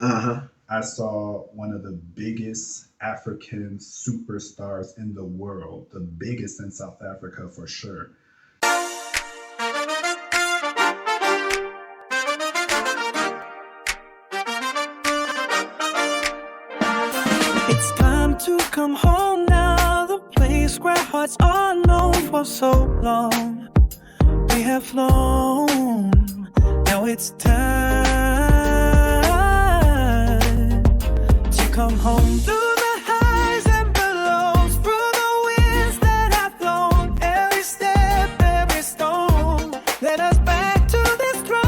Uh-huh. I saw one of the biggest African superstars in the world, the biggest in South Africa for sure. It's time to come home now, the place where hearts are known for so long. We have flown, now it's time to come home. Through the highs and the lows, through the winds that have blown, every step, every stone, led us back to this throne.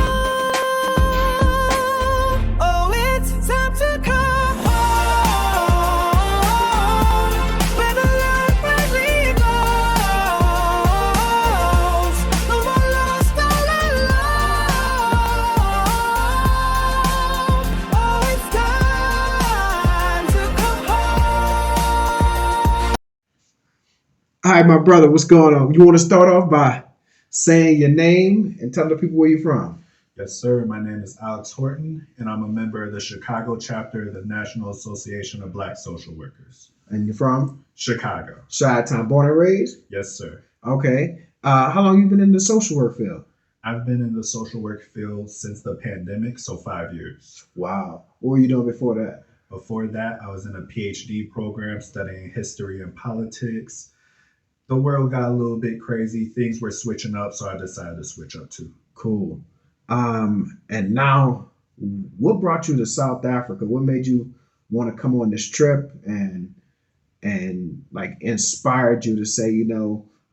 Oh, it's time to come home, where the light brightly glows. No more lost all alone. Oh, it's time to come home. All right, my brother, what's going on? You want to start off by saying your name and telling the people where you're from? Yes, sir. My name is Alex Horton, and I'm a member of the Chicago chapter of the National Association of Black Social Workers. And you're from Chicago. Chi-Town, born and raised? Yes, sir. Okay. How long you been in the social work field? I've been in the social work field since the pandemic, so 5 years. Wow. What were you doing before that? Before that, I was in a PhD program studying history and politics. The world got a little bit crazy. Things were switching up, so I decided to switch up too. Cool. And now, what brought you to South Africa? What made you want to come on this trip and like inspired you to say,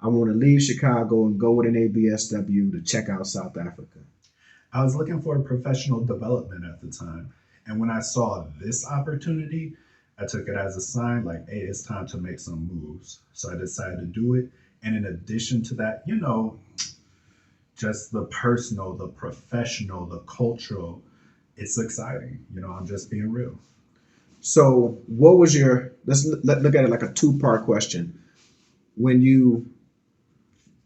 I want to leave Chicago and go with an ABSW to check out South Africa? I was looking for professional development at the time. And when I saw this opportunity, I took it as a sign like, hey, it's time to make some moves. So I decided to do it. And in addition to that, just the personal, the professional, the cultural, it's exciting. I'm just being real. So, what was your? Look at it like a two-part question. When you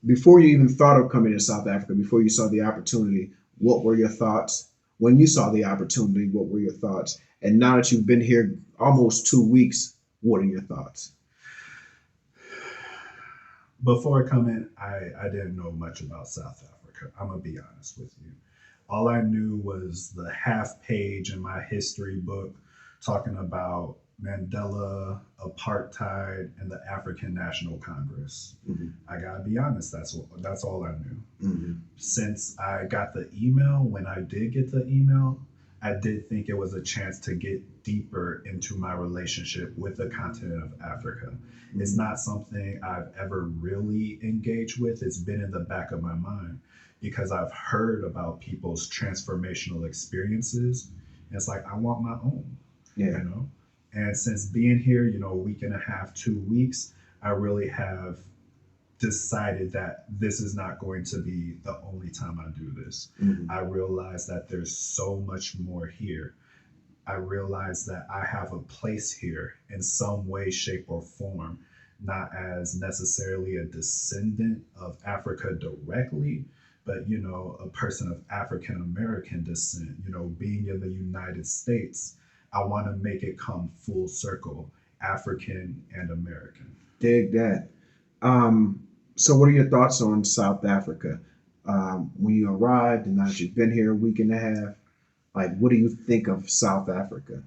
before you even thought of coming to South Africa, before you saw the opportunity, what were your thoughts? When you saw the opportunity, what were your thoughts? And now that you've been here almost 2 weeks, what are your thoughts? Before coming, I didn't know much about South Africa. I'm going to be honest with you. All I knew was the half page in my history book talking about Mandela, apartheid, and the African National Congress. Mm-hmm. I gotta be honest, that's all I knew. Mm-hmm. Since I got the email, when I did get the email, I did think it was a chance to get deeper into my relationship with the continent of Africa. It's not something I've ever really engaged with. It's been in the back of my mind because I've heard about people's transformational experiences. And it's like, I want my own, Yeah. you know? And since being here, a week and a half, 2 weeks, I really have decided that this is not going to be the only time I do this. Mm-hmm. I realize that there's so much more here. I realize that I have a place here in some way, shape, or form, not as necessarily a descendant of Africa directly, but a person of African American descent, being in the United States, I want to make it come full circle, African and American. Dig that. So, what are your thoughts on South Africa? When you arrived and now that you've been here a week and a half, like, what do you think of South Africa?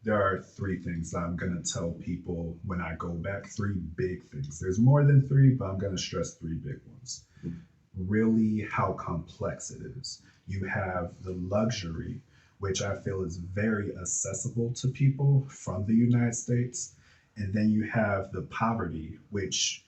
There are three things that I'm going to tell people when I go back. Three big things. There's more than three, but I'm going to stress three big ones. Really, how complex it is. You have the luxury, which I feel is very accessible to people from the United States. And then you have the poverty, which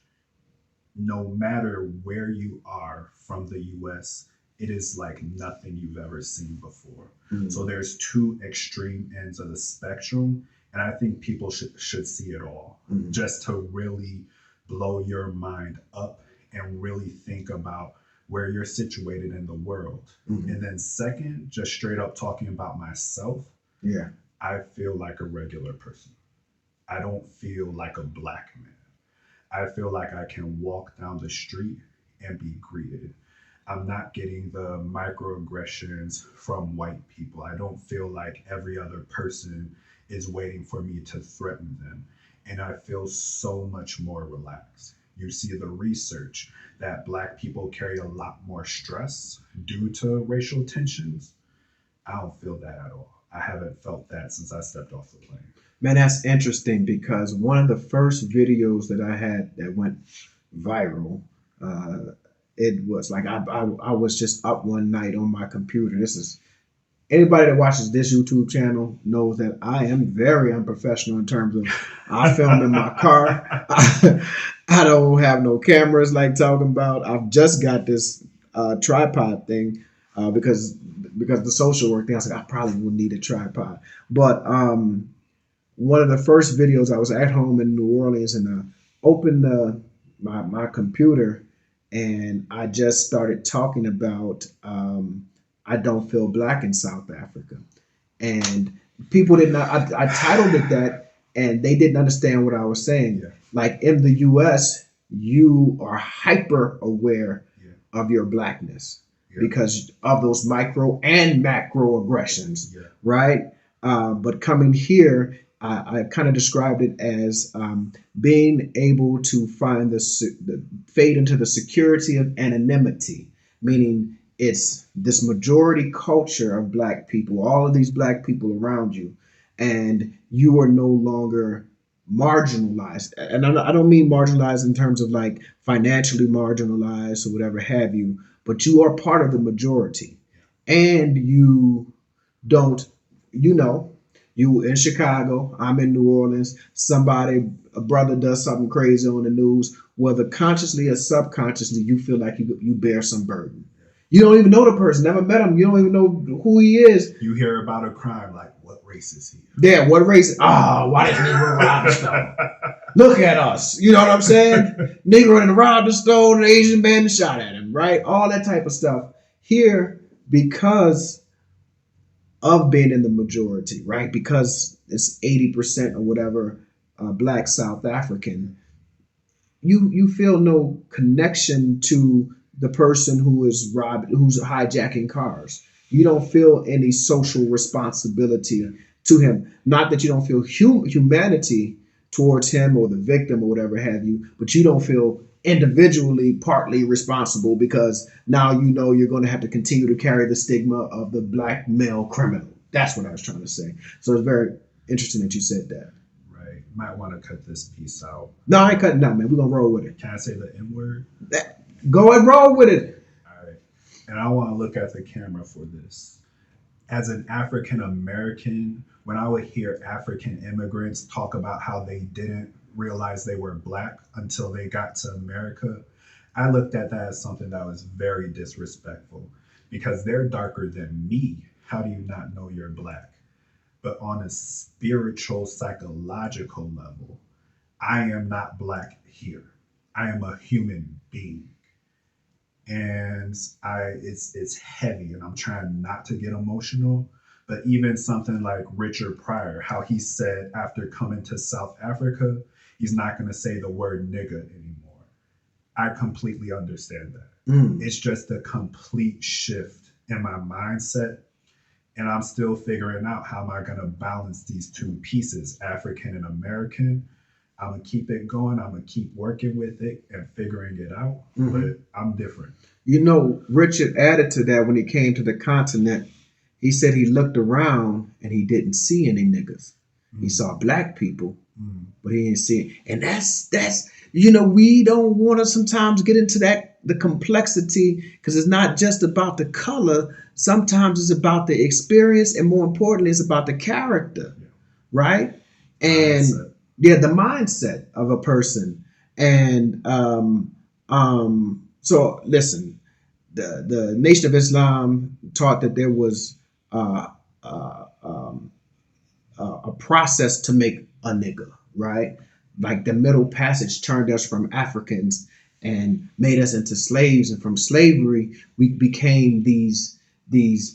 no matter where you are from the US, it is like nothing you've ever seen before. So Mm-hmm. there's two extreme ends of the spectrum, and I think people should see it all Mm-hmm. just to really blow your mind up and really think about where you're situated in the world. Mm-hmm. And then second, just straight up talking about myself, Yeah. I feel like a regular person. I don't feel like a black man. I feel like I can walk down the street and be greeted. I'm not getting the microaggressions from white people. I don't feel like every other person is waiting for me to threaten them. And I feel so much more relaxed. You see the research that Black people carry a lot more stress due to racial tensions. I don't feel that at all. I haven't felt that since I stepped off the plane. Man, that's interesting because one of the first videos that I had that went viral, it was like I was just up one night on my computer. This is anybody that watches this YouTube channel knows that I am very unprofessional in terms of I film in my car. I don't have no cameras like talking about. I've just got this tripod thing because the social work thing. I said I probably will need a tripod, but one of the first videos I was at home in New Orleans and I opened my computer and I just started talking about I don't feel black in South Africa. And people did not, I titled it that and they didn't understand what I was saying. Yeah. Like in the US, you are hyper aware Yeah. of your blackness Yeah. because of those micro and macro aggressions, Yeah. right? But coming here, I kind of described it as being able to find the fade into the security of anonymity, meaning it's this majority culture of black people, all of these black people around you, and you are no longer marginalized. And I don't mean marginalized in terms of like financially marginalized or whatever have you, but you are part of the majority. And you don't, you know, you in Chicago, I'm in New Orleans, a brother does something crazy on the news, whether consciously or subconsciously, you feel like you bear some burden. You don't even know the person, never met him, you don't even know who he is. You hear about a crime, like, what race is he? Yeah, what race? Oh, why didn't Negro rob the store? Look at us. You know what I'm saying? Negro and robbed the store, an Asian man shot at him, right? All that type of stuff. Here, because of being in the majority, right? Because it's 80% or whatever black South African, you feel no connection to the person who's hijacking cars. You don't feel any social responsibility to him. Not that you don't feel humanity towards him or the victim or whatever have you, but you don't feel individually partly responsible because now you know you're going to have to continue to carry the stigma of the black male criminal. That's what I was trying to say. So it's very interesting that you said that. Right. Might want to cut this piece out. No, I ain't cutting out, man. We're going to roll with it. Can I say the N word? Go and roll with it. All right. And I want to look at the camera for this. As an African American, when I would hear African immigrants talk about how they didn't realize they were black until they got to America, I looked at that as something that was very disrespectful because they're darker than me. How do you not know you're black? But on a spiritual, psychological level, I am not black here. I am a human being. And it's heavy, and I'm trying not to get emotional. But even something like Richard Pryor, how he said after coming to South Africa, he's not going to say the word nigga anymore. I completely understand that. It's just a complete shift in my mindset. And I'm still figuring out how am I going to balance these two pieces, African and American. I'm going to keep it going. I'm going to keep working with it and figuring it out. But I'm different. You know, Richard added to that when he came to the continent. He said he looked around and he didn't see any niggas. He saw black people, but he didn't see it. And that's you know, we don't want to sometimes get into the complexity because it's not just about the color. Sometimes it's about the experience, and more importantly, it's about the character, right? And the mindset of a person. And so listen, the Nation of Islam taught that there was a process to make a nigga, right? Like the Middle Passage turned us from Africans and made us into slaves, and from slavery we became these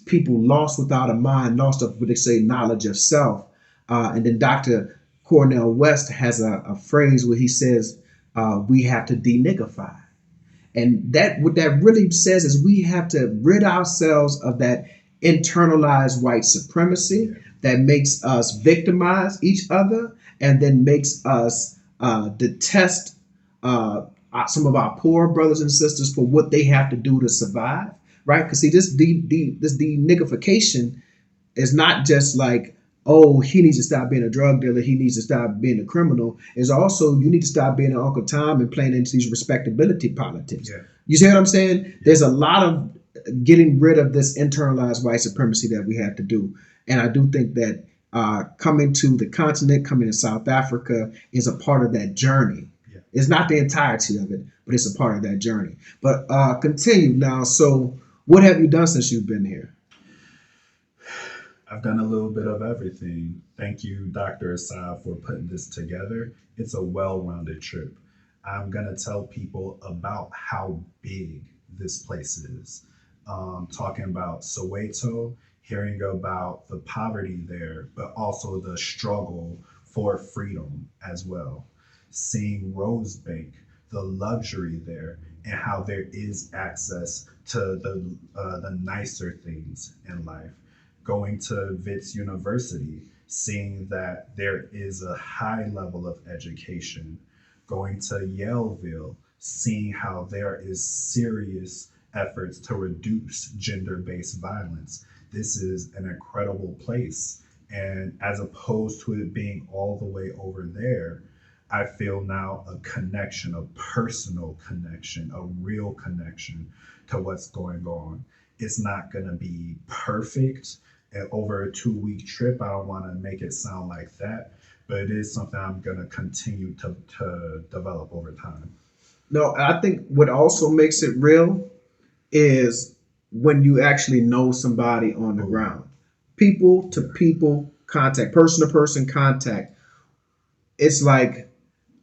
people lost without a mind, lost of what they say knowledge of self. And then Dr. Cornel West has a phrase where he says we have to de-niggify. And that what that really says is we have to rid ourselves of that internalized white supremacy that makes us victimize each other and then makes us detest some of our poor brothers and sisters for what they have to do to survive, right? Because see, this de-niggification is not just like, oh, he needs to stop being a drug dealer, he needs to stop being a criminal. It's also you need to stop being an Uncle Tom and playing into these respectability politics. Yeah. You see what I'm saying? There's a lot of getting rid of this internalized white supremacy that we have to do. And I do think that coming to the continent, coming to South Africa is a part of that journey. Yeah. It's not the entirety of it, but it's a part of that journey. But continue now. So what have you done since you've been here? I've done a little bit of everything. Thank you, Dr. Assad, for putting this together. It's a well-rounded trip. I'm going to tell people about how big this place is. Talking about Soweto, hearing about the poverty there, but also the struggle for freedom as well. Seeing Rosebank, the luxury there, and how there is access to the nicer things in life. Going to Wits University, seeing that there is a high level of education. Going to Yaleville, seeing how there is serious efforts to reduce gender-based violence. This is an incredible place. And as opposed to it being all the way over there, I feel now a connection, a personal connection, a real connection to what's going on. It's not going to be perfect over a 2-week trip. I don't want to make it sound like that, but it is something I'm going to continue to develop over time. No, I think what also makes it real is when you actually know somebody on the ground. People to people contact, person to person contact. It's like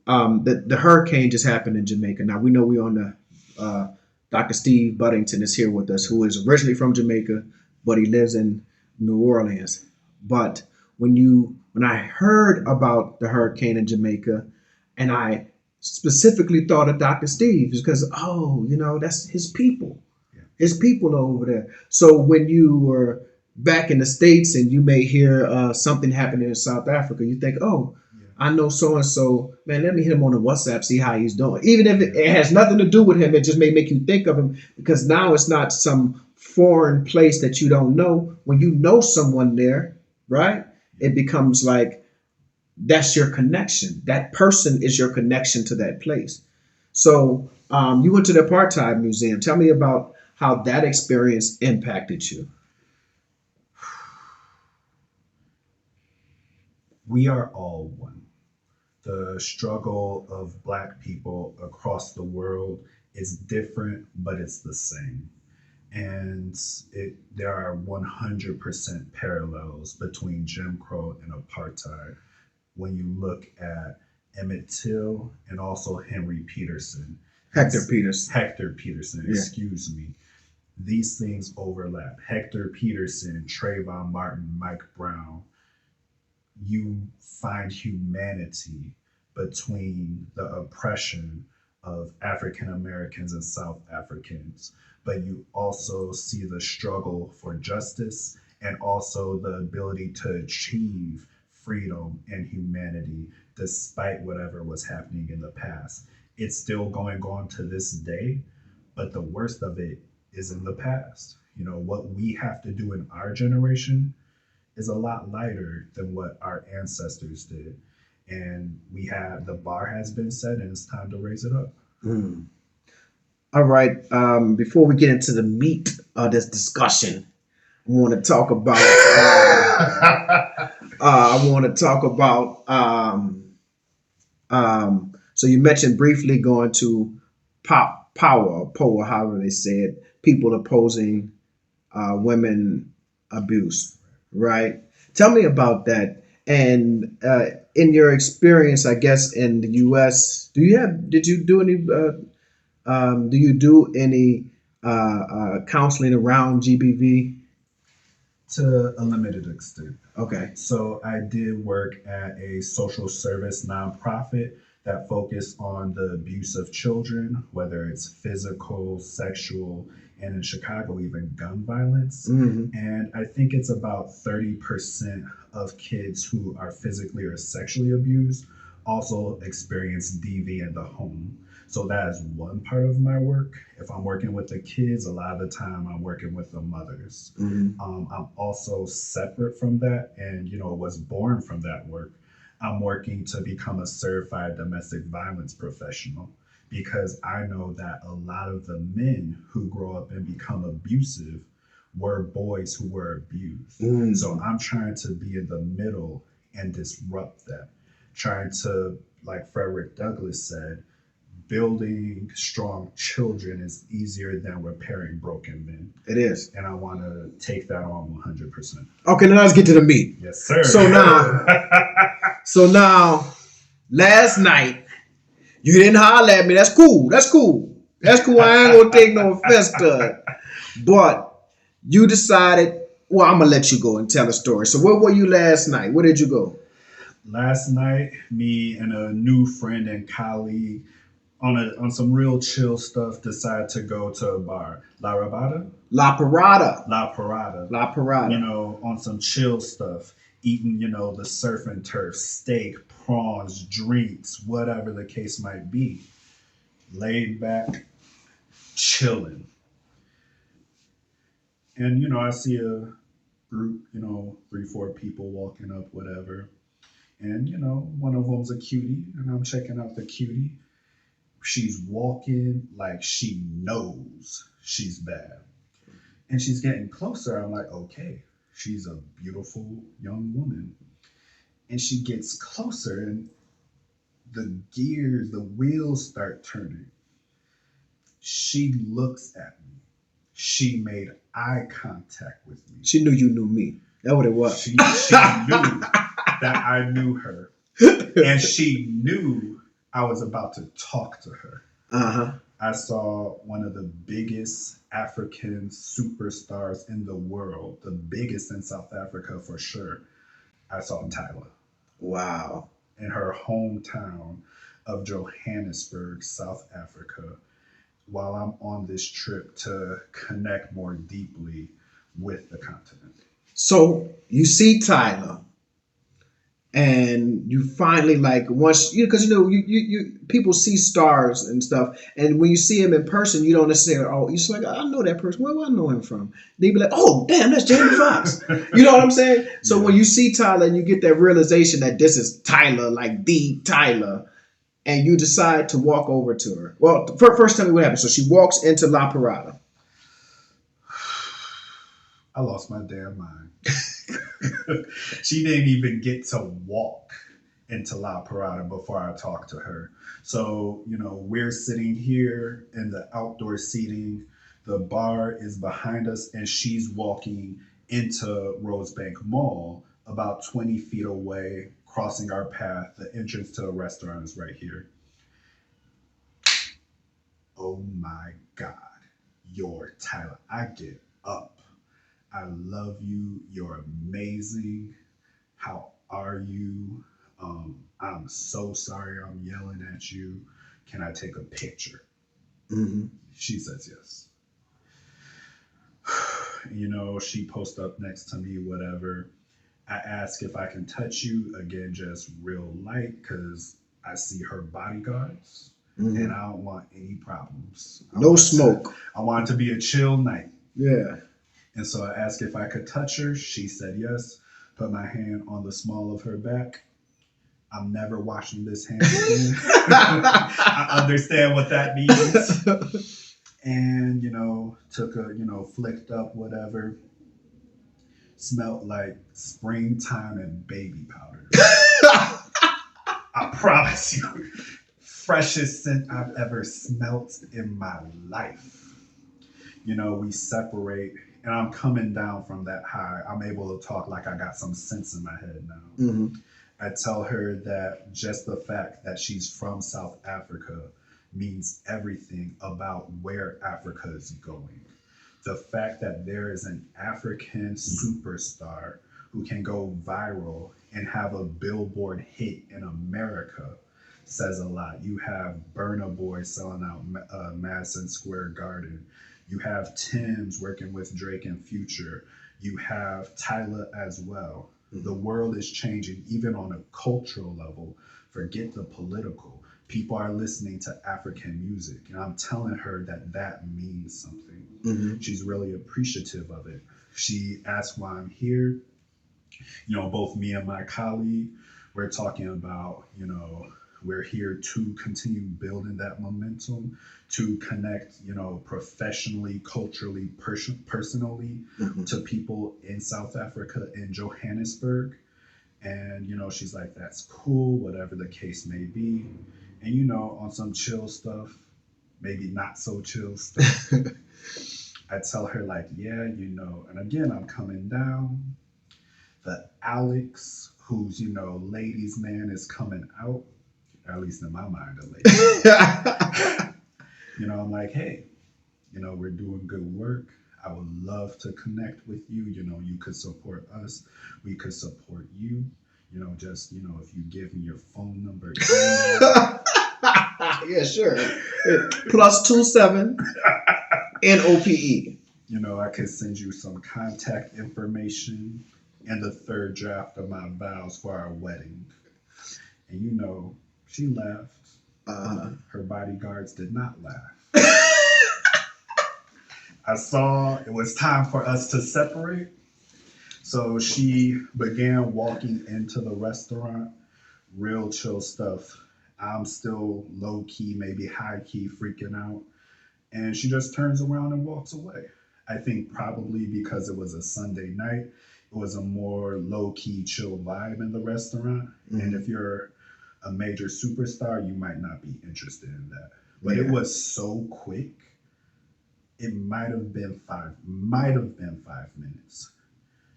the hurricane just happened in Jamaica. Now we know we're on the Dr. Steve Buddington is here with us, who is originally from Jamaica, but he lives in New Orleans. But when I heard about the hurricane in Jamaica, and I specifically thought of Dr. Steve, because that's his people. His people are over there. So when you were back in the States and you may hear something happening in South Africa, you think, oh, I know so-and-so, man, let me hit him on the WhatsApp, see how he's doing. Even if it has nothing to do with him, it just may make you think of him, because now it's not some foreign place that you don't know. When you know someone there, right, it becomes like that's your connection. That person is your connection to that place. So you went to the Apartheid Museum. Tell me about how that experience impacted you. We are all one. The struggle of Black people across the world is different, but it's the same. And there are 100% parallels between Jim Crow and apartheid when you look at Emmett Till and also Henry Peterson. Hector Peterson, yeah. Excuse me. These things overlap. Hector Peterson, Trayvon Martin, Mike Brown. You find humanity between the oppression of African Americans and South Africans, but you also see the struggle for justice and also the ability to achieve freedom and humanity despite whatever was happening in the past. It's still going on to this day, but the worst of it is in the past. You know, what we have to do in our generation is a lot lighter than what our ancestors did. And the bar has been set, and it's time to raise it up. Mm. All right. Before we get into the meat of this discussion, I want to talk about. So you mentioned briefly going to power, however they said, people opposing women abuse, right? Tell me about that. And in your experience, I guess in the U.S., do you do any counseling around GBV? To a limited extent. Okay. So I did work at a social service nonprofit that focus on the abuse of children, whether it's physical, sexual, and in Chicago, even gun violence. Hmm. And I think it's about 30% of kids who are physically or sexually abused also experience DV in the home. So that is one part of my work. If I'm working with the kids, a lot of the time I'm working with the mothers. Hmm. I'm also separate from that, and was born from that work. I'm working to become a certified domestic violence professional because I know that a lot of the men who grow up and become abusive were boys who were abused. Mm. So I'm trying to be in the middle and disrupt that. Trying to, like Frederick Douglass said, building strong children is easier than repairing broken men. It is. And I want to take that on 100%. Okay, now let's get to the meat. Yes, sir. So now, last night, you didn't holler at me. That's cool. That's cool. That's cool. I ain't gonna take no offense to it. But you decided, well, I'm gonna let you go and tell a story. So where were you last night? Where did you go? Last night, me and a new friend and colleague on some real chill stuff decided to go to a bar. La Rabada? La Parada. La Parada. La Parada. On some chill stuff. Eating, the surf and turf, steak, prawns, drinks, whatever the case might be. Laid back, chilling. And, I see a group, 3, 4 people walking up, whatever. And, one of them's a cutie, and I'm checking out the cutie. She's walking like she knows she's bad. And she's getting closer. I'm like, okay, she's a beautiful young woman. And she gets closer, and the wheels start turning. She looks at me. She made eye contact with me. She knew you knew me. That's what it was. She knew that I knew her. And she knew I was about to talk to her. Uh-huh. I saw one of the biggest African superstars in the world, the biggest in South Africa for sure. I saw Tyla. Wow. In her hometown of Johannesburg, South Africa, while I'm on this trip to connect more deeply with the continent. So you see Tyler, and you finally once because you people see stars and stuff, and when you see him in person, you don't necessarily you're just like, I know that person. Where do I know him from? They be like, oh damn, that's Jamie Foxx. You know what I'm saying? So when you see Tyler and you get that realization that this is Tyler, like the Tyler, and you decide to walk over to her. Well, first tell me what happened. So she walks into La Parada. I lost my damn mind. She didn't even get to walk into La Parada before I talked to her. So, we're sitting here in the outdoor seating. The bar is behind us, and she's walking into Rosebank Mall about 20 feet away, crossing our path. The entrance to the restaurant is right here. Oh my God, you're Tyler. I get up. I love you. You're amazing. How are you? I'm so sorry I'm yelling at you. Can I take a picture? Mm-hmm. She says yes. She posts up next to me, whatever. I ask if I can touch you. Again, just real light because I see her bodyguards. Mm-hmm. And I don't want any problems. No smoke. I want it to be a chill night. Yeah. And so I asked if I could touch her. She said yes. Put my hand on the small of her back. I'm never washing this hand again. I understand what that means. And, took a, flicked up, whatever. Smelled like springtime and baby powder. I promise you. Freshest scent I've ever smelt in my life. We separate. And I'm coming down from that high. I'm able to talk like I got some sense in my head now. Mm-hmm. I tell her that just the fact that she's from South Africa means everything about where Africa is going. The fact that there is an African superstar who can go viral and have a Billboard hit in America says a lot. You have Burna Boy selling out Madison Square Garden. You have Tim's working with Drake and Future. You have Tyler as well. Mhm. The world is changing, even on a cultural level. Forget the political. People are listening to African music, and I'm telling her that means something. Mm-hmm. She's really appreciative of it. She asked why I'm here. You know, both me and my colleague, we're talking about, you know, we're here to continue building that momentum, to connect, you know, professionally, culturally, personally Mm-hmm. to people in South Africa, in Johannesburg. And, you know, she's like, that's cool, whatever the case may be. And, you know, on some chill stuff, maybe not so chill stuff, I tell her, like, yeah, you know, and again, I'm coming down. The Alex, who's, you know, ladies' man, is coming out, or at least in my mind, a lady. You know, I'm like, hey, you know, we're doing good work. I would love to connect with you. You know, you could support us. We could support you. You know, just, you know, if you give me your phone number, email. Yeah, sure. +27 NOPE. You know, I could send you some contact information and the third draft of my vows for our wedding. And, you know, she laughed. Her bodyguards did not laugh. I saw it was time for us to separate. So she began walking into the restaurant, real chill stuff. I'm still low key, maybe high key freaking out. And she just turns around and walks away. I think probably because it was a Sunday night, it was a more low key, chill vibe in the restaurant. Mhm. And if you're a major superstar, you might not be interested in that. But it Yeah. was so quick. It might have been 5 minutes.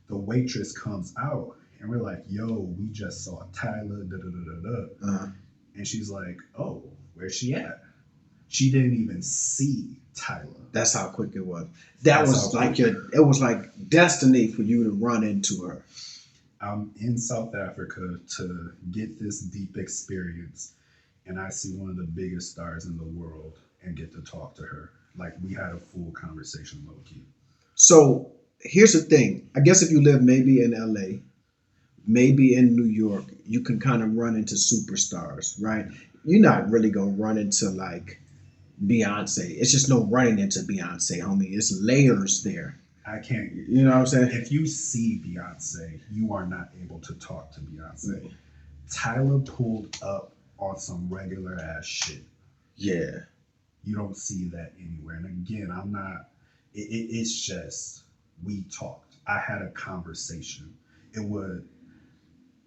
The waitress comes out and we're like, yo, we just saw Tyler, da da da da da. Uh-huh. And she's like, oh, where's she at? She didn't even see Tyler. That's how quick it was. That That's was how like quick. it was like destiny for you to run into her. I'm in South Africa to get this deep experience, and I see one of the biggest stars in the world and get to talk to her. Like, we had a full conversation, low key. So here's the thing. I guess if you live maybe in LA, maybe in New York, you can kind of run into superstars, right? You're not really gonna run into like Beyonce. It's just no running into Beyonce, homie. It's layers there. I can't. You know what I'm saying? If you see Beyonce, you are not able to talk to Beyonce. Right. Tyler pulled up on some regular ass shit. Yeah. You don't see that anywhere. And again, I'm not. It's just we talked. I had a conversation.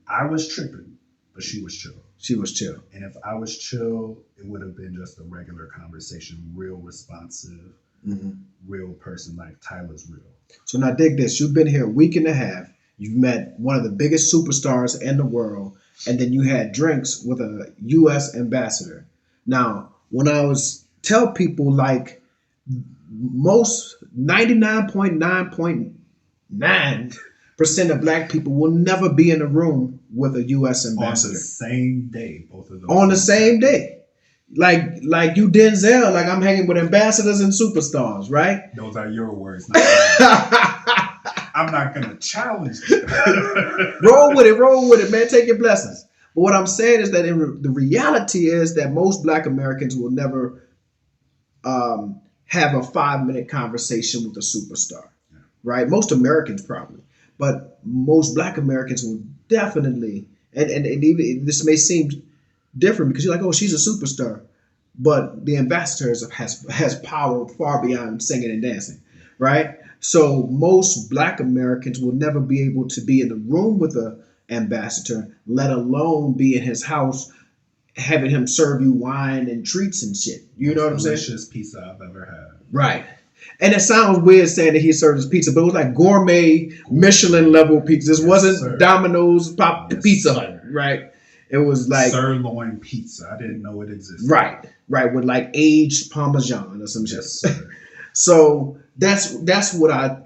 I was tripping, but she was chill. She was chill. And if I was chill, it would have been just a regular conversation, real responsive, Mm-hmm. real person. Like Tyler's real. So now dig this. You've been here a week and a half. You've met one of the biggest superstars in the world, and then you had drinks with a U.S. ambassador. Now, when I was tell people like most 99.9% of black people will never be in a room with a U.S. On ambassador the same day, both of those. on the things same happened. day. Like you Denzel, like I'm hanging with ambassadors and superstars, right? Those are your words, not mine. I'm not gonna challenge you. roll with it, man. Take your blessings. But what I'm saying is that the reality is that most black Americans will never have a 5-minute conversation with a superstar, Yeah. right? Most Americans probably, but most black Americans will definitely, and even this may seem different because you're like, oh, she's a superstar, but the ambassador has power far beyond singing and dancing, right? So most black Americans will never be able to be in the room with a ambassador, let alone be in his house having him serve you wine and treats and shit. You know what I'm saying? Delicious pizza I've ever had. Right. And it sounds weird saying that he served his pizza, but it was like gourmet Michelin level pizza. This Yes, wasn't sir. Domino's Yes, Pizza sir. Hut, right? It was like Sirloin pizza. I didn't know it existed. right, with like aged Parmesan or some shit. Yes, sir. So that's what I